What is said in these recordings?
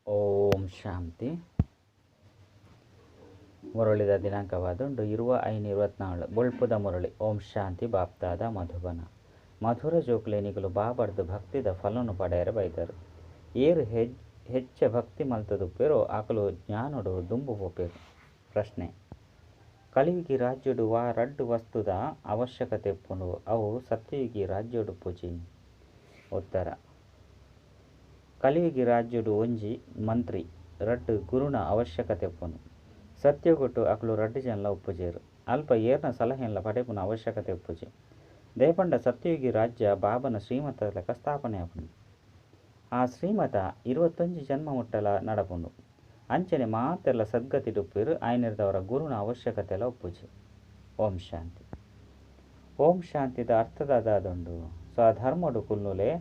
ಓಂ ಶಾಂತಿ. ಮುರಳಿದ ದಿನಾಂಕವಾದುಂಡು 25/24 ಬೊಳ್ಪುದ ಮುರಳಿ. ಓಂ ಶಾಂತಿ. ಬಾಪ್ತಾದ ಮಧುಬನ ಮಧುರ ಜೋಕ್ಲೇನಿಗಳು ಬಾಬರ್ದು ಭಕ್ತಿದ ಫಲನು ಪಡೆಯರ ಬೈದರು. ಏರು ಹೆಚ್ಚ ಭಕ್ತಿ ಮಲ್ತದುಪ್ಪೇರೋ ಆಕಲು ಜ್ಞಾನಡು ದುಂಬು ಹೋಪೇರು. ಪ್ರಶ್ನೆ: ಕಲಿಯುಗಿ ರಾಜ್ಯಡು ವಾ ರಡ್ಡು ವಸ್ತುದ ಅವಶ್ಯಕತೆ ಪುಂಡು ಅವು ಸತ್ಯಯುಗಿ ರಾಜ್ಯಡು ಪೂಜಿನಿ. ಉತ್ತರ: ಕಲಿಯುಗಿ ರಾಜ್ಯಡು ಒಂಜಿ ಮಂತ್ರಿ ರಡ್ಡು ಗುರುನ ಅವಶ್ಯಕತೆ ಪುಂಡು. ಸತ್ಯಗೊಟ್ಟು ಅಕಲು ರಡ್ಡು ಜನಲ ಉಪ್ಪುಜೇರು. ಅಲ್ಪ ಏರ್ನ ಸಲಹೆನ್ಲ ಪಡೆಪುನ ಅವಶ್ಯಕತೆ ಉಪ್ಪುಜಿ. ದೇಪಂಡ ಸತ್ಯಯುಗಿ ರಾಜ್ಯ ಬಾಬನ ಶ್ರೀಮತದ ಲೆಕ್ಕ ಸ್ಥಾಪನೆ ಆಪುಂಡು. ಆ ಶ್ರೀಮತ 21 ಜನ್ಮ ಮುಟ್ಟಲ ನಡಪುಂಡು. ಅಂಚನೆ ಮಾತೆಲ್ಲ ಸದ್ಗತಿಡುಪ್ಪೇರು ಆಯ್ನಿರ್ದವರ ಗುರುನ ಅವಶ್ಯಕತೆಲ್ಲ ಉಪ್ಪುಜಿ. ಓಂ ಶಾಂತಿ. ಓಂ ಶಾಂತಿದ ಅರ್ಥದಾದುಂಡು ಸ್ವಧರ್ಮಡು ಕುಲ್ಲುಲೆ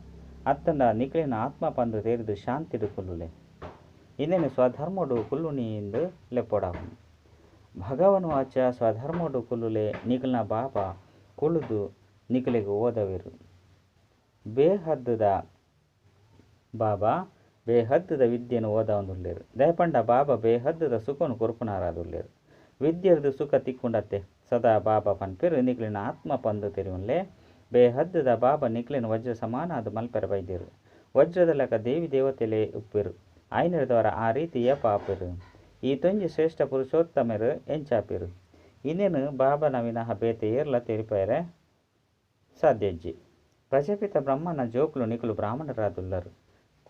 ಅತ್ತಂಡ ನಿಖಿಲಿನ ಆತ್ಮ ಪಂದು ತೇರಿದು ಶಾಂತಿಡು ಕುಲ್ಲುಲೆ. ಇನ್ನೇನು ಸ್ವಧರ್ಮಡು ಕುಲ್ಲುನಿಂದು ಲೆಪ್ಪೊಡಾಪುಂಡು. ಭಗವನು ಆಚ ಸ್ವಧರ್ಮಡು ಕುಲ್ಲುಲೆ ನಿಖಿಲಿನ ಬಾಬ ಕುಳುದು ನಿಖಿಲಿಗೆ ಓದವಿರು. ಬೇಹದ್ದುದ ಬಾಬಾ ಬೇಹದ್ದುದ ವಿದ್ಯೆನು ಓದವನುಲ್ಲೇರು. ದಯಪಂಡ ಬಾಬಾ ಬೇಹದ್ದುದ ಸುಖನು ಕೊರ್ಪುನಾರಾದುಲ್ಲೇರು. ವಿದ್ಯೆರ್ದು ಸುಖ ತಿಕ್ಕುಂಡತ್ತೆ ಸದಾ ಬಾಬಾ ಪನ್ಪೇರು ನಿಖಿಲಿನ ಆತ್ಮ ಪಂದು ತೆರಿಯುನ್ಲೆ. ಬೇಹದ್ದುದ ಬಾಬಾ ನಿಖಿಲಿನ ವಜ್ರ ಸಮಾನ ಅದು ಮಲ್ಪೆರ ಬೈದೇರು. ವಜ್ರದ ಲೆಕ್ಕ ದೇವಿ ದೇವತೆಲೆ ಉಪ್ಪೇರು. ಆಯ್ನಿರ್ದವರ ಆ ರೀತಿ ಏಪ ಆಪೇರು. ಈ ತೊಂಜಿ ಶ್ರೇಷ್ಠ ಪುರುಷೋತ್ತಮರು ಎಂಚಾಪೇರು. ಇನ್ನೇನು ಬಾಬನ ವಿನಃ ಬೇತೆ ಏರ್ಲ ತೆರಿಪೇರೆ ಸಾಧ್ಯಜ್ಜಿ. ಪ್ರಜಾಪಿತ ಬ್ರಹ್ಮನ ಜೋಕುಲು ನಿಖುಲು ಬ್ರಾಹ್ಮಣರಾದುಲ್ಲರು.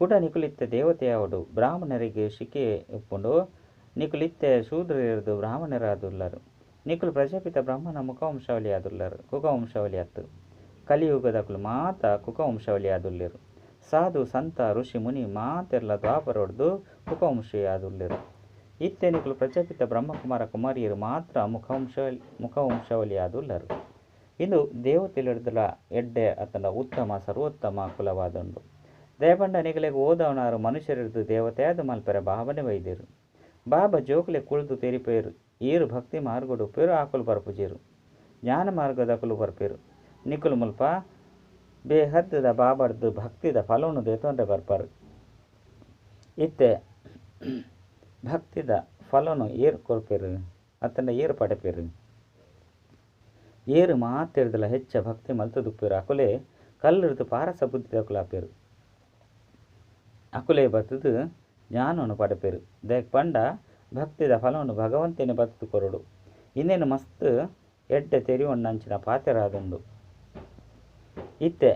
ಕುಡ ನಿಖುಲಿತ್ತೆ ದೇವತೆಯವಡು ಬ್ರಾಹ್ಮಣರಿಗೆ ಶಿಕೆ ಉಪ್ಪುಂಡು. ನಿಖುಲಿತ್ತೆ ಶೂದ್ರರಿರ್ದು ಬ್ರಾಹ್ಮಣರಾದುಲ್ಲರು. ನಿಖುಲು ಪ್ರಜಾಪಿತ ಬ್ರಹ್ಮನ ಮುಖವಂಶಾವಳಿ ಆದುಲ್ಲರು. ಕುಖವಂಶಾವಳಿ ಅತ್ತು. ಕಲಿಯುಗದಕುಲು ಮಾತ ಕುಖವಂಶಾವಳಿ ಆದುಲ್ಲೇರು. ಸಾಧು ಸಂತ ಋಷಿ ಮುನಿ ಮಾತೆರ್ಲ ದ್ವಾಪರೊಡ್ದು ಕುಖವಂಶಿ ಆದುಲ್ಲೇರು. ಇತ್ತೆ ನಿಖುಲು ಪ್ರಜಾಪಿತ ಬ್ರಹ್ಮಕುಮಾರ ಕುಮಾರಿಯರು ಮಾತ್ರ ಮುಖವಂಶಾವಳಿ ಆದುಲ್ಲರು. ಇಂದು ದೇವತೆಲಿಡ್ದಲ ಎಡ್ಡೆ ಅತನ ಉತ್ತಮ ಸರ್ವೋತ್ತಮ ಕುಲವಾದುಂಡು. ದಯಪಂಡ ನಿಖಲಿಗೆ ಓದವನಾರು ಮನುಷ್ಯರಿರ್ದು ದೇವತೆಯಾದ ಮಲ್ಪೆರ ಬಾಬನೆ ವೈದ್ಯರು. ಬಾಬಾ ಜೋಕುಲೆ ಕುಳಿದು ತೆರಿಪೇರು. ಈರು ಭಕ್ತಿ ಮಾರ್ಗಡು ಪೇರು ಆಕುಲು ಬರ್ಪುಜೇರು. ಜ್ಞಾನ ಮಾರ್ಗದಕುಲು ಬರ್ಪೇರು. ನಿಖುಲು ಮುಲ್ಪ ಬೇಹದ್ದದ ಬಾಬರ್ದು ಭಕ್ತಿದ ಫಲವನ್ನು ದೇತೊಂಡ್ರೆ ಬರ್ಪಾರು. ಇತ್ತೆ ಭಕ್ತಿದ ಫಲನು ಏರು ಕೊರ್ಪೇರು ಅತ್ತಂಡ ಏರು ಪಡೆಪೇರು. ಏರು ಮಾತೆರ್ದಲ ಹೆಚ್ಚ ಭಕ್ತಿ ಮಲ್ತದುಪ್ಪೇರು ಅಕುಲೆ ಕಲ್ಲಿರ್ದು ಪಾರಸ ಬುದ್ಧಿದ ಕುಲಾಪೇರು. ಅಕುಲೆ ಬತ್ತದು ಜ್ಞಾನವನ್ನು ಪಡೆಪೇರು. ದೇಕ್ ಪಂಡ ಭಕ್ತಿದ ಫಲವನ್ನು ಭಗವಂತನೇ ಬತ್ತದು ಕೊರಡು. ಇನ್ನೇನು ಮಸ್ತ್ ಎಡ್ಡೆ ತೆರಿಯೊಂಡಂಚಿನ ಪಾತೆರಾದುಂಡು. ಇತ್ತೆ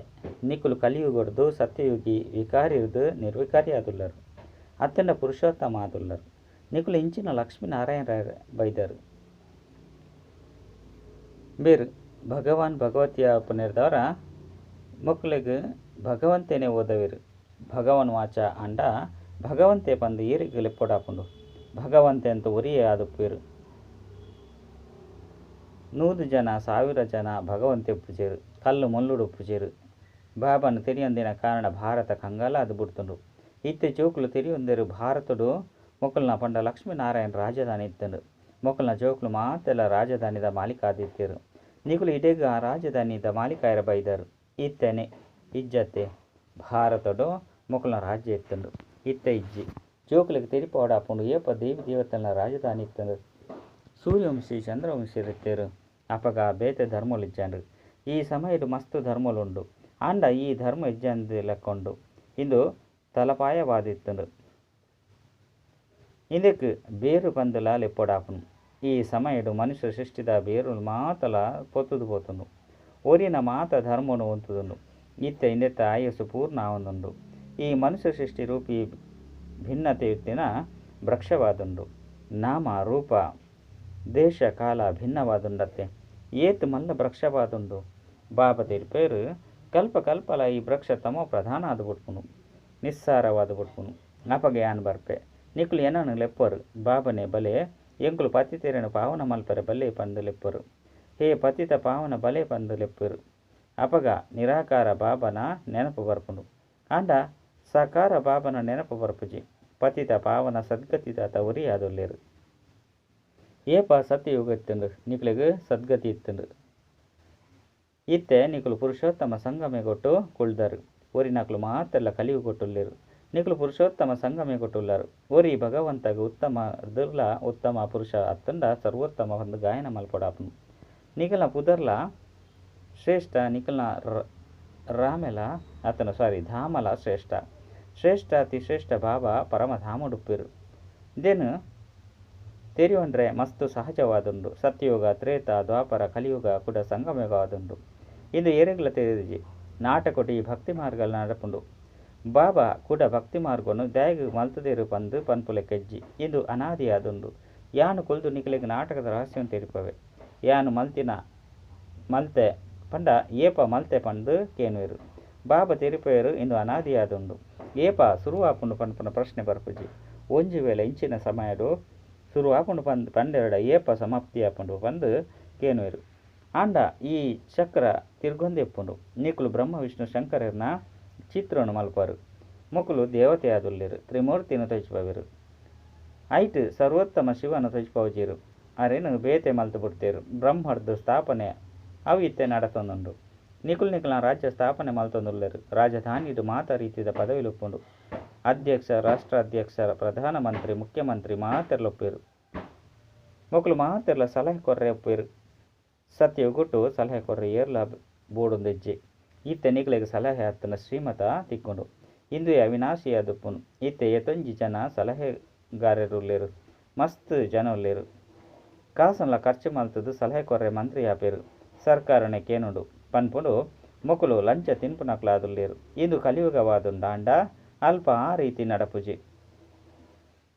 ನಿಖುಲು ಕಲಿಯುಗೊಡ್ದು ಸತ್ಯಯುಗಿ ವಿಕಾರಿರ್ದು ನಿರ್ವಿಕಾರಿ ಆದುಲ್ಲರು. ಅತ್ತಂಡ ಪುರುಷೋತ್ತಮ ಆದುಲ್ಲರು. ನಿಖುಲು ಇಂಚಿನ ಲಕ್ಷ್ಮೀನಾರಾಯಣ ಬೈದರು. ಬೇರು ಭಗವಾನ್ ಭಗವತಿಯ ಪುನರ್ದವರ ಮಕ್ಕಳಿಗೆ ಭಗವಂತನೇ ಓದವಿರು. ಭಗವನ್ ವಾಚ ಅಂಡ ಭಗವಂತೆ ಪಂದು ಏರಿಗೆ ಲೆಪ್ಪೊಡಾಪುಂಡು. ಭಗವಂತೆ ಅಂತ ಒರಿಯೇ ಆದುಪ್ಪೇರು. 100 ಜನ 1000 ಜನ ಭಗವಂತೆ ಉಪ್ಪುಜೇರು. ಕಲ್ಲು ಮೊಲ್ಲುಡು ಉಪ್ಪುಜೇರು. ಬಾಬಾನು ತೆರಿಯೊಂದಿನ ಕಾರಣ ಭಾರತ ಕಂಗಾಲ ಅದು ಬಿಡ್ತುಂಡು. ಇತ್ತೆ ಜೋಕುಲು ತೆರಿಯೊಂದೇರು ಭಾರತಡು ಮೊಕ್ಕಲ್ನ ಪಂಡ ಲಕ್ಷ್ಮೀನಾರಾಯಣ ರಾಜಧಾನಿ ಇತ್ತಂಡು. ಮೊಕ್ಕಲ್ನ ಜೋಕುಲು ಮಾತೆಲ್ಲ ರಾಜಧಾನಿದ ಮಾಲೀಕ ಆದಿತ್ಯರು. ನಿಖುಲು ಇಡೇಗ ಆ ರಾಜಧಾನಿದ ಮಾಲೀಕಾಯರ ಬೈದರು. ಇತ್ತೇನೆ ಇಜ್ಜತ್ತೆ ಭಾರತಡು ಮೊಕ್ಕಲ್ನ ರಾಜ್ಯ ಇತ್ತಂಡು. ಇತ್ತ ಇಜ್ಜಿ ಜೋಕುಲಿಗೆ ತೆರಿಪೋಡಾಪುಂಡು. ಏಪ ದೇವಿ ದೇವತೆಲ್ನ ರಾಜಧಾನಿ ಇತ್ತಂಡು. ಸೂರ್ಯವಂಶಿ ಚಂದ್ರವಂಶಿರಿತ್ತೇರು. ಅಪಗ ಬೇತೆ ಧರ್ಮಲು ಇಜ್ಜಂಡ್ರು. ಈ ಸಮಯಡು ಮಸ್ತ್ ಧರ್ಮಲುಂಡು. ಆಂಡ ಈ ಧರ್ಮ ಇಜ್ಜಂದು ಲೆಕ್ಕೊಂಡು ಇಂದು ತಲಪಾಯವಾದಿತ್ತಂಡು. ಇದಕ್ಕೆ ಬೇರು ಬಂದಲ ಲೆಪ್ಪೊಡಾಪುನು. ಈ ಸಮಯಡು ಮನುಷ್ಯ ಸೃಷ್ಟಿದ ಬೇರು ಮಾತಲ ಪೊತ್ತುದು ಪೋತುಂಡು. ಒರಿನ ಮಾತ ಧರ್ಮನು ಹೊಂತುದುಂಡು. ಇತ್ತ ಇಂದೆತ್ತ ಆಯಸ್ಸು ಪೂರ್ಣ ಆವೊಂದುಂಡು. ಈ ಮನುಷ್ಯ ಸೃಷ್ಟಿ ರೂಪಿ ಭಿನ್ನತೆಯುತ್ತಿನ ವೃಕ್ಷವಾದುಂಡು. ನಾಮ ರೂಪ ದೇಶ ಕಾಲ ಭಿನ್ನವಾದುಂಡತ್ತೆ. ಏತು ಮಲ್ಲ ವೃಕ್ಷವಾದುಂಡು. ಬಾಬಾ ತೆರಿಪೇರು ಕಲ್ಪ ಕಲ್ಪಲ ಈ ವೃಕ್ಷ ತಮೋ ಪ್ರಧಾನ ಆದು ಬಿಟ್ಪುನು. ನಿಸ್ಸಾರವಾದು ಬಿಟ್ಪುನು. ಅಪಗೆ ಆನ್ ಬರ್ಪೆ ನಿಖುಲು ಏನನ್ನು ಲೆಪ್ಪರು. ಬಾಬನೆ ಬಲೆ ಎಂಕುಲು ಪತಿತೆರನು ಪಾವನ ಮಲ್ಪರೆ ಬಲ್ಲೆ ಪಂದು ಲೆಪ್ಪರು. ಹೇ ಪತಿತ ಪಾವನ ಬಲೆ ಪಂದು ಲೆಪ್ಪರು. ಅಪಗ ನಿರಾಕಾರ ಬಾಬನ ನೆನಪು ಬರ್ಪುಂಡು. ಆಂಡ ಸಾಕಾರ ಬಾಬನ ನೆನಪು ಬರ್ಪುಜಿ. ಪತಿತ ಪಾವನ ಸದ್ಗತಿದಾತ ಒರಿ ಆದುಲ್ಲೇರು. ಏಪ ಸತ್ಯಯುಗ ಇತ್ತುಂಡು. ನಿಖಲಿಗೆ ಸದ್ಗತಿ ಇತ್ತುಂಡು. ಇತ್ತೆ ನಿಖುಲು ಪುರುಷೋತ್ತಮ ಸಂಗಮೆ ಕೊಟ್ಟು ಕುಳ್ದರು. ಒರಿ ನಕಲು ಮಾತೆಲ್ಲ ಕಲಿಯು ಕೊಟ್ಟುಲ್ಲೇರು. ನಿಕುಲು ಪುರುಷೋತ್ತಮ ಸಂಗಮೆ ಕೊಟ್ಟುಲ್ಲಾರು. ಒರಿ ಭಗವಂತಗ ಉತ್ತಮ ದುರ್ಲ ಉತ್ತಮ ಪುರುಷ ಅತ್ತಂಡ ಸರ್ವೋತ್ತಮ ಒಂದು ಗಾಯನ ಮಲ್ಪೊಡಾಪನು. ನಿಖಲ್ನ ಪುದರ್ಲ ಶ್ರೇಷ್ಠ ನಿಖಲ್ನ ರಾಮೆಲ ಅತನು ಧಾಮಲ ಶ್ರೇಷ್ಠ ಶ್ರೇಷ್ಠ ಅತಿ ಶ್ರೇಷ್ಠ ಬಾಬಾ ಪರಮಧಾಮುಡುಪ್ಪಿರು. ಇದೇನು ತೆರಿಯೊಂಡ್ರೆ ಮಸ್ತು ಸಹಜವಾದುಂಡು. ಸತ್ಯಯುಗ ತ್ರೇತ ದ್ವಾಪರ ಕಲಿಯುಗ ಕೂಡ ಸಂಗಮಯುಗವಾದುಂಡು. ಇದು ಏರೆಗ್ಲ ತೆರೆದಿಜಿ ನಾಟಕೊಟಿ ಭಕ್ತಿ ಮಾರ್ಗಲ ನಡಪುಂಡು. ಬಾಬಾ ಕೂಡ ಭಕ್ತಿ ಮಾರ್ಗವನ್ನು ದಯಗ ಮಲ್ತದೇರು ಪಂದು ಪನ್ಪುಲೆ ಕೆಜ್ಜಿ ಇದು ಅನಾದಿಯಾದುಂಡು. ಯಾನು ಕೊಲ್ದು ನಿಖಲಿಗೆ ನಾಟಕದ ರಹಸ್ಯವನ್ನು ತೆರಿಪವೆ. ಯಾನು ಮಲ್ತೆ ಪಂಡ ಏಪ ಮಲ್ತೆ ಪಂದು ಕೇನುವೆರು. ಬಾಬಾ ತೆರಿಪೇರು ಇಂದು ಅನಾದಿಯಾದುಂಡು. ಏಪ ಸುರುವಾಪುಂಡು ಪನ್ಪುನ ಪ್ರಶ್ನೆ ಬರ್ಪುಜಿ. ಒಂಜಿ ವೇಳೆ ಇಂಚಿನ ಸಮಯಡು ಸುರುವಾಪುಂಡು ಪಂಡೆರಡ ಏಪ ಸಮಾಪ್ತಿಯಾಪುಂಡು ಪಂದು ಕೇನುವೆರು. ಆಂಡ ಈ ಚಕ್ರ ತಿರ್ಗೊಂದೆಪ್ಪುಂಡು. ನಿಕುಲು ಬ್ರಹ್ಮ ವಿಷ್ಣು ಶಂಕರನ ಚಿತ್ರನು ಮಲ್ಪರು. ಮುಕುಲು ದೇವತೆಯಾದುಲ್ಲೆರು. ತ್ರಿಮೂರ್ತಿನು ತೊಜ್ಪವೆರು. ಐಟ್ ಸರ್ವೋತ್ತಮ ಶಿವನು ತೊಜ್ಪವಜಿರು. ಅರೆನು ಬೇತೆ ಮಲ್ತು ಬಿಡ್ತೇರು. ಬ್ರಹ್ಮರ್ದು ಸ್ಥಾಪನೆ ಅವು ಇತ್ತೆ ನಡತೊಂದುಂಡು. ನಿಕುಲ್ನ ರಾಜ್ಯ ಸ್ಥಾಪನೆ ಮಲ್ತೊಂದುಲ್ಲೆರು. ರಾಜಧಾನಿಡು ಮಾತ ರೀತಿಯ ಪದವಿಲುಪ್ಪುಂಡು. ಅಧ್ಯಕ್ಷ, ರಾಷ್ಟ್ರಾಧ್ಯಕ್ಷ, ಪ್ರಧಾನಮಂತ್ರಿ, ಮುಖ್ಯಮಂತ್ರಿ ಮಾತೆರ್ಲೊಪ್ಪೇರು. ಮೊಕಲು ಮಾತೆರ್ಲ ಸಲಹೆ ಕೊರ್ರೆ ಒಪ್ಪೇರು. ಸತ್ಯಗುಟ್ಟು ಸಲಹೆ ಕೊರ್ರೆ ಏರ್ಲ ಬೋಡುಂದೆಜ್ಜೆ. ಇತ್ತೆ ನಿಖಲಿಗೆ ಸಲಹೆ ಹತ್ತನ ಶ್ರೀಮತ ತಿಕ್ಕೊಂಡು ಇಂದು ಅವಿನಾಶಿಯಾದುಪ್ಪುನು. ಇತ್ತೆ ಎತೊಂಜಿ ಜನ ಸಲಹೆಗಾರರುಲ್ಲೇರು. ಮಸ್ತ್ ಜನ ಉಲ್ಲೇರು. ಕಾಸನ್ಲ ಖರ್ಚು ಮಲ್ತದು ಸಲಹೆ ಕೊರ್ರೆ ಮಂತ್ರಿ ಆಪೇರು. ಸರ್ಕಾರನೆ ಕೇನುಡು ಪನ್ಪುಡು ಮೊಕಲು ಲಂಚ ತಿನ್ಪುನಕ್ಲಾದುಲ್ಲೇರು. ಇಂದು ಕಲಿಯುಗವಾದುಂಡಾಂಡ ಅಲ್ಪ ಆ ರೀತಿ ನಡಪುಜಿ.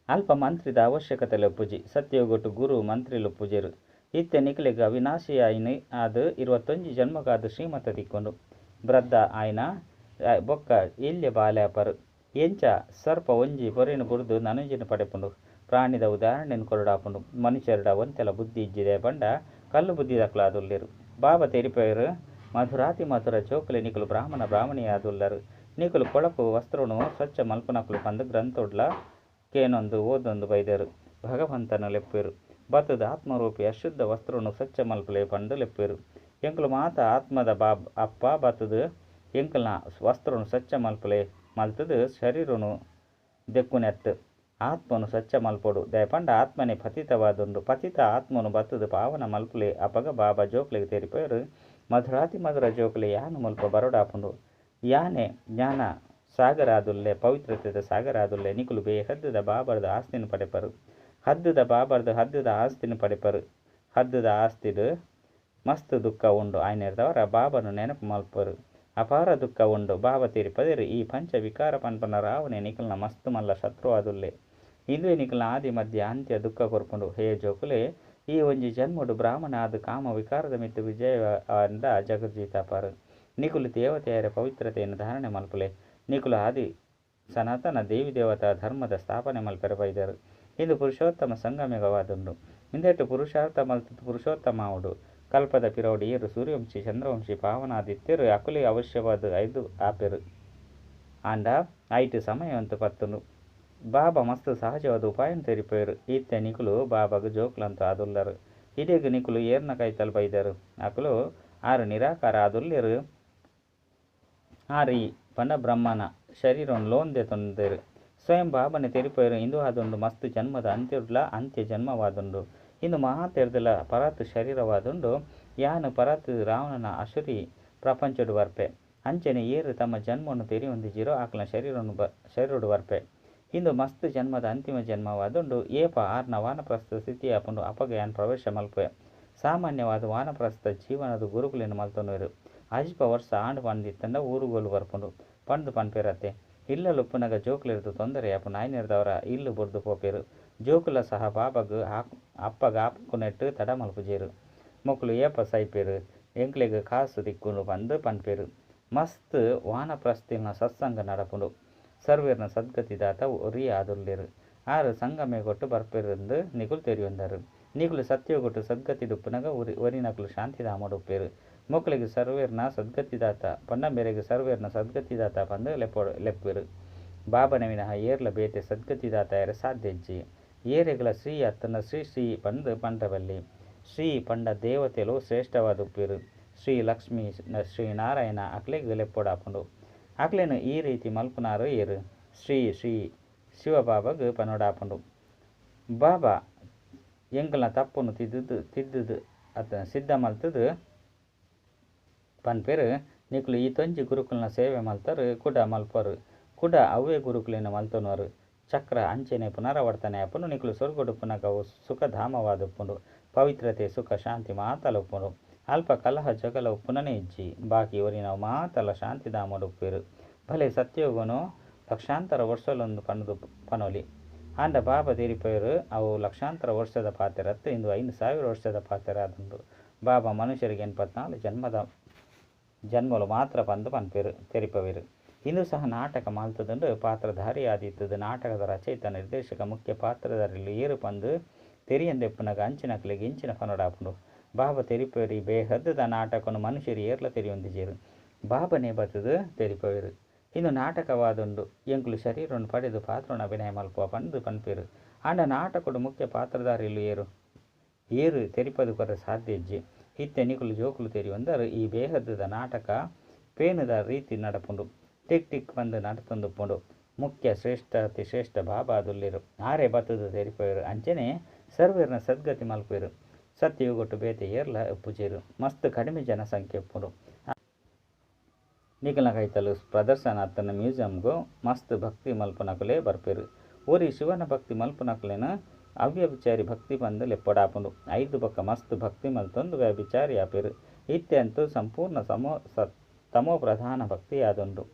ಅಲ್ಪ ಮಂತ್ರಿದ ಅವಶ್ಯಕತೆ ಲೊಪ್ಪುಜಿ. ಸತ್ಯಗೊಟ್ಟು ಗುರು ಮಂತ್ರಿ ಲೊಪ್ಪುಜೇರು. ಇತ್ತೆ ನಿಖಲಿಗೆ ಅವಿನಾಶಿಯಾಯಿನ ಅದು 21 ಜನ್ಮಗಾದ ಶ್ರೀಮತ ತಿಕ್ಕೊಂಡು ಬ್ರದ್ದ ಆಯ್ನ ಬೊಕ್ಕ ಇಲ್ಯ ಬಾಲ್ಯಾಪರು ಎಂಚ ಸರ್ಪ ಒಂಜಿ ಪೊರಿನು ಬುರ್ದು ನನಂಜಿನ ಪಡೆಪುಂಡು. ಪ್ರಾಣಿದ ಉದಾಹರಣೆಯನ್ನು ಕೊರಡಾಪುಂಡು. ಮನುಷ್ಯರುಡ ಒಂತೆಲ ಬುದ್ಧಿ ಇಜ್ಜಿದೆ ಬಂಡ ಕಲ್ಲು ಬುದ್ಧಿ ದಕ್ಲಾದುಲ್ಲೇರು. ಬಾಬಾ ತೆರಿಪೇರು ಮಧುರಾತಿ ಮಧುರ ಚೋಕಲೆ ನಿಕುಲು ಬ್ರಾಹ್ಮಣಿಯಾದುಲ್ಲರು. ನಿಕುಲು ಕೊಳಕು ವಸ್ತ್ರನು ಸ್ವಚ್ಛ ಮಲ್ಪನಕುಲು ಪಂದು ಗ್ರಂಥೊಡ್ಲ ಕೇನೊಂದು ಓದೊಂದು ಬೈದರು. ಭಗವಂತನ ಲೆಪ್ಪೇರು. ಬತ್ತದ ಆತ್ಮರೂಪಿ ಅಶುದ್ಧ ವಸ್ತ್ರನು ಸ್ವಚ್ಛ ಮಲ್ಪಲೆ ಪಂಡು ಲೆಪ್ಪೇರು. ಎಂಕುಲು ಮಾತ ಆತ್ಮದ ಅಪ್ಪ ಬತ್ತದು ಎಂಕಲ್ನ ವಸ್ತ್ರನು ಸ್ವಚ್ಛ ಮಲ್ಪಲೆ ಮಲ್ತದು ಶರೀರನು ದೆಕ್ಕುನೆತ್ತು. ಆತ್ಮನು ಸ್ವಚ್ಛ ಮಲ್ಪೊಡು ದಯಪಂಡ ಆತ್ಮನೆ ಪತಿತವಾದುಂಡು. ಪತಿತ ಆತ್ಮನು ಬತ್ತದು ಪಾವನ ಮಲ್ಪಲೆ ಅಪಗ ಬಾಬಾ ಜೋಕ್ಲೆಗೆ ತೆರಿಪೇರು. ಮಧುರಾತಿ ಮಧುರ ಜೋಕ್ಲೆ ಯಾನು ಮಲ್ಪ ಬರೋಡಾಪುಂಡು. ಯಾನೆ ಜ್ಞಾನ ಸಾಗರ ಆದುಲ್ಲೆ ಪವಿತ್ರತೆದ ಸಾಗರ ಆದುಲ್ಲೆ ನಿಕುಲು ಬೇ ಹದ್ದದ ಬಾಬರ್ದ ಆಸ್ತಿನ ಪಡೆಪರು. ಹದ್ದದ ಬಾಬರ್ದು ಹದ್ದದ ಆಸ್ತಿನ ಪಡೆಪರು. ಹದ್ದದ ಆಸ್ತಿಡು ಮಸ್ತ್ ದುಃಖ ಉಂಡು. ಆಯ್ನೆರ್ದವರ ಬಾಬನು ನೆನಪು ಮಲ್ಪರು. ಅಪಾರ ದುಃಖ ಉಂಡು. ಬಾಬಾ ತೀರಿಪದೇರು ಈ ಪಂಚ ವಿಕಾರ ಪನ್ಪನ ರಾವಣೆ ನಿಕಲ್ನ ಮಸ್ತ್ ಮಲ್ಲ ಶತ್ರು ಆದುಲ್ಲೆ. ಇಂದುವೆ ನಿಕಲ್ನ ಆದಿ ಮಧ್ಯ ಅಂತ್ಯ ದುಃಖ ಕೊರ್ಪುಂಡು. ಹೇ ಜೋಕುಲೆ ಈ ಒಂಜಿ ಜನ್ಮಡು ಬ್ರಾಹ್ಮಣ ಆದ ಕಾಮ ವಿಕಾರದ ಮಿತ್ತು ವಿಜಯ ಅಂದ ಜಗಜ್ಜೀತಾಪಾರು. ನಿಕುಲು ದೇವತೆಯರ ಪವಿತ್ರತೆಯನ್ನು ಧಾರಣೆ ಮಲ್ಪಲೆ. ನಿಕುಲು ಆದಿ ಸನಾತನ ದೇವಿ ದೇವತಾ ಧರ್ಮದ ಸ್ಥಾಪನೆ ಮಲ್ಪೆರ ಬೈದರು. ಇಂದು ಪುರುಷೋತ್ತಮ ಸಂಗಮಯುಗವಾದುಂಡು. ಇಂದೆಟ್ಟು ಪುರುಷಾರ್ಥ ಮಲ್ತದ್ದು ಪುರುಷೋತ್ತಮ ಆವುಡು. ಕಲ್ಪದ ಪಿರೌಡಿ ಏರು ಸೂರ್ಯವಂಶಿ ಚಂದ್ರವಂಶಿ ಪಾವನಾದಿತ್ಯರು ಅಕುಲಿ ಅವಶ್ಯವಾದ 5 ಆಪೆರು. ಆಂಡ ಐಟು ಸಮಯವಂತು ಪತ್ತುಂಡು. ಬಾಬಾ ಮಸ್ತ್ ಸಹಜವಾದ ಉಪಾಯನ ತೆರಿಪೇರು. ಇತ್ತೆ ನಿಕುಲು ಬಾಬಾಗ ಜೋಕ್ಲಂತ ಆದುಲ್ಲರು. ಇದೀಗ ನಿಕುಲು ಏರ್ನ ಕೈತಲ್ ಬೈದರು. ಅಕುಲು ಆರು ನಿರಾಕಾರ ಆದುಲ್ಲೇರು. ಆರಿ ಪಂಡ ಬ್ರಹ್ಮನ ಶರೀರವನ್ನು ಲೋಂದೆ ತೊಂದರು. ಸ್ವಯಂ ಬಾಬನೆ ತೆರಿಪೇರು. ಇಂದು ಆದುಂಡು ಮಸ್ತ್ ಜನ್ಮದ ಅಂತ್ಯುಡ್ಲ ಅಂತ್ಯ ಜನ್ಮವಾದುಂಡು. ಇಂದು ಮಹಾತೆರ್ದಲ ಪರತ್ ಶರೀರವಾದುಂಡು. ಯಾನು ಪರತ್ ರಾವಣನ ಅಸುರಿ ಪ್ರಪಂಚಡು ವರ್ಪೆ. ಅಂಚನೆ ಏರು ತಮ್ಮ ಜನ್ಮವನ್ನು ತೆರಿ ಹೊಂದಿಜಿರೋ ಆಕಲ ಶರೀರಡು ವರ್ಪೆ. ಇಂದು ಮಸ್ತ್ ಜನ್ಮದ ಅಂತಿಮ ಜನ್ಮವಾದುಂಡು. ಏಪ ಆರ್ನ ವಾನಪ್ರಸ್ಥ ಸ್ಥಿತಿ ಆಪುಂಡು ಅಪಗ ಯಾನ್ ಪ್ರವೇಶ ಮಲ್ಪೆ. ಸಾಮಾನ್ಯವಾದ ವಾನಪ್ರಸ್ಥ ಜೀವನದ ಗುರುಕುಲಿನ ಮಲ್ತೊಂದುವೆರು. ಅಜಿಪ ವರ್ಷ ಆಂಡು ಪಂದಿತ್ತಂಡ ಊರುಗೋಲು ಬರ್ಪುಂಡು ಪಂದು ಪನ್ಪೇರತ್ತೆ. ಇಲ್ಲ ಲುಪ್ಪುನಗ ಜೋಕುಲಿರ್ದು ತೊಂದರೆ ಆಪುಂಡು. ಆಯ್ನೆರ್ದವರ ಇಲ್ಲು ಬುರ್ದು ಪೋಪೇರು. ಜೋಕುಲ ಸಹ ಬಾಬಾಗ ಅಪ್ಪಗ ಆಪುನೆಟ್ಟು ತಡ ಮಲ್ಪುಜೇರು. ಮೊಕಲು ಏಪ ಸೈಪೇರು. ಎಂಕ್ಲೆಗ್ ಕಾಸು ತಿಕ್ಕುಂಡು ಪಂದು ಪನ್ಪೇರು. ಮಸ್ತ್ ವಾನಪ್ರಸ್ಥಿನ ಸತ್ಸಂಗ ನಡಪುಂಡು. ಸರ್ವೇರ್ನ ಸದ್ಗತಿದಾತ ಒರಿ ಆದುಲ್ಲೇರು. ಆರು ಸಂಗಮೆ ಕೊಟ್ಟು ಬರ್ಪೇರೆಂದು ನಿಕುಲು ತೆರಿಯೊಂದರು. ನಿಕುಲು ಸತ್ಯಗೊಟ್ಟು ಸದ್ಗತಿ ದುಪ್ಪುನಗ ಒರಿನಕುಲು ಶಾಂತಿಧಾಮಡುಪ್ಪೇರು. ಮೊಕ್ಕಳಿಗೆ ಸರ್ವೇರ್ನ ಸದ್ಗತಿದಾತ ಪಂಡ ಮೇರೆಗೆ ಸರ್ವೇರ್ನ ಸದ್ಗತಿದಾತ ಪಂದು ಲೆಪ್ಪೇರು. ಬಾಬನ ವಿನಃ ಏರ್ಲ ಬೇತೆ ಸದ್ಗತಿದಾತ ಎರೆ ಸಾಧ್ಯಜ್ಜಿ. ಏರೆಗಳ ಶ್ರೀ ಅತ್ತನ ಶ್ರೀ ಪಂದು ಪಂಡವಲ್ಲಿ. ಶ್ರೀ ಪಂಡ ದೇವತೆಲು ಶ್ರೇಷ್ಠವಾದುಪ್ಪೇರು. ಶ್ರೀ ಲಕ್ಷ್ಮಿ ಶ್ರೀ ನಾರಾಯಣ ಅಕ್ಲೆಗೆ ಲೆಪ್ಪೊಡಾಪುಂಡು. ಅಕ್ಲೇನು ಈ ರೀತಿ ಮಲ್ಪುನಾರು ಏರು. ಶ್ರೀ ಶ್ರೀ ಶಿವಬಾಬಾಗ ಪನೋಡಾಪುಂಡು. ಬಾಬಾ ಎಂಕಲ್ನ ತಪ್ಪುನು ತಿದ್ದುದು ಸಿದ್ಧ ಮಲ್ತದು ಪನ್ಪೆರು ನಿಕ್ಲು ಈ ತೊಂಜಿ ಗುರುಕುಲ್ನ ಸೇವೆ ಮಲ್ತರು ಕುಡ ಮಲ್ಪರು. ಕುಡ ಅವೇ ಗುರುಕುಲಿನ ಮಲ್ತನವರು ಚಕ್ರ ಅಂಚೆನೆ ಪುನರಾವರ್ತನೆ ಆಪುಂಡು. ನಿಕ್ಲು ಸ್ವರ್ಗೊಡು ಪುನಗವು ಸುಖಧಾಮವಾದುಪ್ಪುಂಡು. ಪವಿತ್ರತೆ ಸುಖ ಶಾಂತಿ ಮಾತಲುಪ್ಪುಂಡು. ಅಲ್ಪ ಕಲಹ ಜಗಲವು ಪುನನೆ ಇಜ್ಜಿ ಬಾಕಿ ಒರಿನವು ಮಾತಲ ಶಾಂತಿಧಾಮಡು ಉಪ್ಪೇರು. ಭಲೆ ಸತ್ಯೋಗನು ಲಕ್ಷಾಂತರ ವರ್ಷಲೊಂದು ಪನೊಲಿ ಆಂಡ ಬಾಬಾ ತೀರಿಪೇರು ಅವು ಲಕ್ಷಾಂತರ ವರ್ಷದ ಪಾತೆರತ್ತು ಇಂದು 5,000 ವರ್ಷದ ಪಾತೆರ ಆದುಂಡು. ಬಾಬಾ ಮನುಷ್ಯರಿಗೆ 84 ಜನ್ಮಲು ಮಾತ್ರ ಬಂದು ಪನ್ಪೇರು ತೆರಿಪವೇರು. ಇಂದು ಸಹ ನಾಟಕ ಮಾಲ್ತದುಂಡು ಪಾತ್ರಧಾರಿ ಆದಿತ್ತದು. ನಾಟಕದ ರಚಯಿತ ನಿರ್ದೇಶಕ ಮುಖ್ಯ ಪಾತ್ರಧಾರಿಲು ಏರು ಪಂದು ತೆರಿಯಂದೆಪ್ಪುನಗ ಅಂಚಿನಕ್ಲಿಗೆ ಇಂಚಿನ ಪನೊಡಾಪುಂಡು. ಬಾಬಾ ತೆರಿಪೇರಿ ಬೇಹದ್ದದ ನಾಟಕನು ಮನುಷ್ಯರು ಏರ್ಲ ತೆರಿಯೊಂದಿಜೇರು. ಬಾಬನೇ ಬತ್ತದು ತೆರಿಪವೇರು. ಇಂದು ನಾಟಕವಾದುಂಡು ಎಂಕುಲು ಶರೀರವನ್ನು ಪಡೆದು ಪಾತ್ರನ ಅಭಿನಯ ಮಲ್ಪುವ ಪಂದು ಪನ್ಪೇರು. ಆಂಡ ನಾಟಕಡು ಮುಖ್ಯ ಪಾತ್ರಧಾರಿಲು ಏರು ತೆರಿಪದು ಕೊರ ಸಾಧ್ಯ ಇಜ್ಜಿ. ಇತ್ತೆ ನಿಕುಲು ಜೋಕುಲು ತೆರಿಯೊಂದರು ಈ ಬೇಹದ್ದದ ನಾಟಕ ಪೇನುದ ರೀತಿ ನಡಪುಂಡು. ಟಿಕ್ ಟಿಕ್ ಬಂದು ನಡತೊಂದುಪ್ಪುಂಡು. ಮುಖ್ಯ ಶ್ರೇಷ್ಠ ಅತಿ ಶ್ರೇಷ್ಠ ಬಾಬಾ ದುಲ್ಲೇರು ಆರೇ ಬತ್ತದು ತೆರಿಪೇರು. ಅಂಚನೆ ಸರ್ವೇರ್ನ ಸದ್ಗತಿ ಮಲ್ಪೇರು. ಸತ್ಯಯುಗೊಟ್ಟು ಬೇತೆ ಏರ್ಲ ಉಪ್ಪುಜೇರು. ಮಸ್ತ್ ಕಡಿಮೆ ಜನಸಂಖ್ಯೆ ಉಪ್ಪುಂಡು. ನಿಕಲ್ನ ಕೈತಲು ಪ್ರದರ್ಶನ ಅತ್ತನ ಮ್ಯೂಸಿಯಂಗೂ ಮಸ್ತ್ ಭಕ್ತಿ ಮಲ್ಪುನಕುಲೇ ಬರ್ಪೇರು. ಊರಿ ಶಿವನ ಭಕ್ತಿ ಮಲ್ಪುನಕುಲೇನ ಅವ್ಯಭಿಚಾರಿ ಭಕ್ತಿ ಬಂದು ಲೆಪ್ಪಡಾಪುಂಡು. 5 ಬೊಕ್ಕ ಮಸ್ತ್ ಭಕ್ತಿ ಮಲ್ತೊಂದು ವ್ಯಭಿಚಾರಿ ಆಪೇರು. ಇತ್ತೆ ಅಂತೂ ಸಂಪೂರ್ಣ ತಮೋ ಪ್ರಧಾನ ಭಕ್ತಿ ಆದುಂಡು.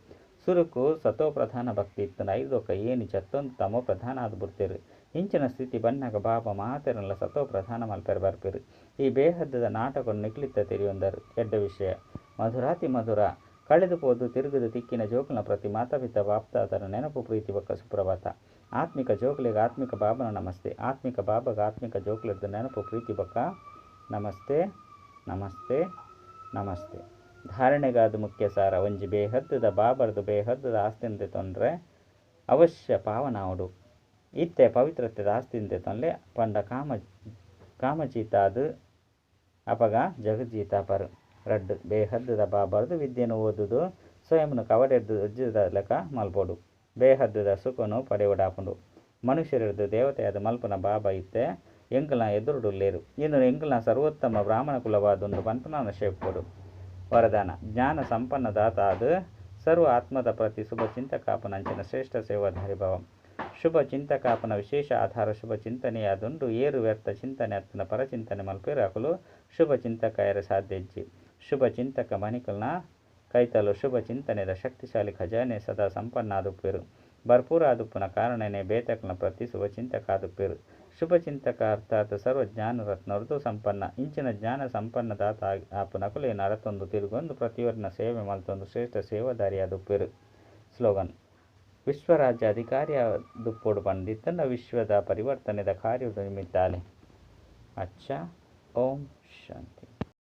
ಸುರುಕು ಸತೋ ಪ್ರಧಾನ ಭಕ್ತಿ ಇತ್ತಂಡ 5 ಬೊಕ್ಕ ಏನಿ ಚತ್ತೊಂದು ತಮೋ ಪ್ರಧಾನ ಆದು ಬುಡ್ತೇರು. ಇಂಚಿನ ಸ್ಥಿತಿ ಬನ್ನಾಗ ಬಾಬಾ ಮಾತೆರಲ್ಲ ಸತೋ ಪ್ರಧಾನ ಮಲ್ಪೇರು ಬರ್ಪೇರು. ಈ ಬೇಹದ್ದದ ನಾಟಕವನ್ನು ನಿಕ್ಲಿತ್ತ ತೆರಿಯೊಂದರು ಎಡ್ಡ ವಿಷಯ ಮಧುರಾತಿ ಮಧುರ ಕಳೆದು ಪೋದು ತಿರುಗುದು ತಿಕ್ಕಿನ ಜೋಕುಲ್ನ ಪ್ರತಿ ಮಾತಾಪಿತ ಬಾಪ್ತಾದರ ನೆನಪು ಪ್ರೀತಿ ಬೊಕ್ಕ ಸುಪ್ರಭಾತ. ಆತ್ಮಿಕ ಜೋಕುಲಿಗೆ ಆತ್ಮಿಕ ಬಾಬನ ನಮಸ್ತೆ. ಆತ್ಮಿಕ ಬಾಬಾಗ ಆತ್ಮಿಕ ಜೋಕುಲಿರ್ದ ನೆನಪು ಪ್ರೀತಿ ಬೊಕ್ಕ ನಮಸ್ತೆ ನಮಸ್ತೆ ನಮಸ್ತೆ. ಧಾರಣೆಗಾದ ಮುಖ್ಯ ಸಾರ ಒಂಜಿ ಬೇಹದ್ದದ ಬಾಬರ್ದು ಬೇಹದ್ದದ ಆಸ್ತಿಂತೆ ತೊಂದರೆ ಅವಶ್ಯ ಪಾವನಾವಡು. ಇತ್ತೆ ಪವಿತ್ರತೆದ ಆಸ್ತಿಂತೆ ತೊಂದರೆ ಪಂಡ ಕಾಮಜೀತಾದು ಅಪಗ ಜಗಜ್ಜೀತಾಪರು ರಡ್ಡು. ಬೇಹದ್ದದ ಬಾಬರ್ದು ವಿದ್ಯೆನು ಓದುದು ಸ್ವಯಂನು ಕವಡೆರ್ದು ಉಜ್ಜದ ಲೆಕ್ಕ ಮಲ್ಪೋಡು. ಬೇಹದ್ದದ ಸುಖನು ಪಡೆಯೊಡಾಪುಂಡು. ಮನುಷ್ಯರಿರ್ದು ದೇವತೆಯಾದ ಮಲ್ಪನ ಬಾಬಾ ಇತ್ತೆ ಎಂಕಲ್ನ ಎದುರುಡುಲ್ಲೇರು. ಇನ್ನು ಎಂಕಲ್ನ ಸರ್ವೋತ್ತಮ ಬ್ರಾಹ್ಮಣ ಕುಲವಾದುಂಡು ಪನ್ಪನ ಶೇಪ್ಪೋಡು. ವರದಾನ ಜ್ಞಾನ ಸಂಪನ್ನ ದಾತ ಆದು ಸರ್ವ ಆತ್ಮದ ಪ್ರತಿ ಶುಭ ಚಿಂತಕಾಪನ ಅಂಚಿನ ಶ್ರೇಷ್ಠ ಸೇವಾಧಾರಿ ಭಾವ. ಶುಭ ಚಿಂತಕಾಪನ ವಿಶೇಷ ಆಧಾರ ಶುಭ ಚಿಂತನೆಯಾದುಂಡು. ಏರು ವ್ಯರ್ಥ ಚಿಂತನೆ ಅತ್ತನ ಪರಚಿಂತನೆ ಮಲ್ಪೇರು ಅಕುಲು ಶುಭ ಚಿಂತಕಾಯರ ಸಾಧ್ಯ ಇಜ್ಜಿ. ಶುಭ ಚಿಂತಕ ಮಣಿಕಲ್ನ ಕೈತಲು ಶುಭ ಚಿಂತನೆದ ಶಕ್ತಿಶಾಲಿ ಖಜಾನೆ ಸದಾ ಸಂಪನ್ನ ಆದುಪ್ಪೇರು. ಭರ್ಪೂರ ಆದುಪ್ಪುನ ಕಾರಣನೇ ಬೇತಕ್ನ ಪ್ರತಿ ಶುಭ ಚಿಂತಕ ಆದುಪ್ಪೇರು. ಶುಭ ಚಿಂತಕ ಅರ್ಥಾತ್ ಸರ್ವ ಜ್ಞಾನ ರತ್ನ ಋತು ಸಂಪನ್ನ. ಇಂಚಿನ ಜ್ಞಾನ ಸಂಪನ್ನ ದಾತ ಆಪುನಕುಲೇನ ಅರತೊಂದು ತಿರುಗೊಂದು ಪ್ರತಿಯೊರ್ನ ಸೇವೆ ಮಲ್ತೊಂದು ಶ್ರೇಷ್ಠ ಸೇವಾದಾರಿ ಆದುಪ್ಪೇರು. ಸ್ಲೋಗನ್ ವಿಶ್ವರಾಜ್ಯ ಅಧಿಕಾರಿಯಾದುಪ್ಪೋಡು ಪಂಡಿತನ ವಿಶ್ವದ ಪರಿವರ್ತನೆದ ಕಾರ್ಯದ ನಿಮಿತ್ತಾಲೆ. ಅಚ್ಚ ಓಂ ಶಾಂತಿ.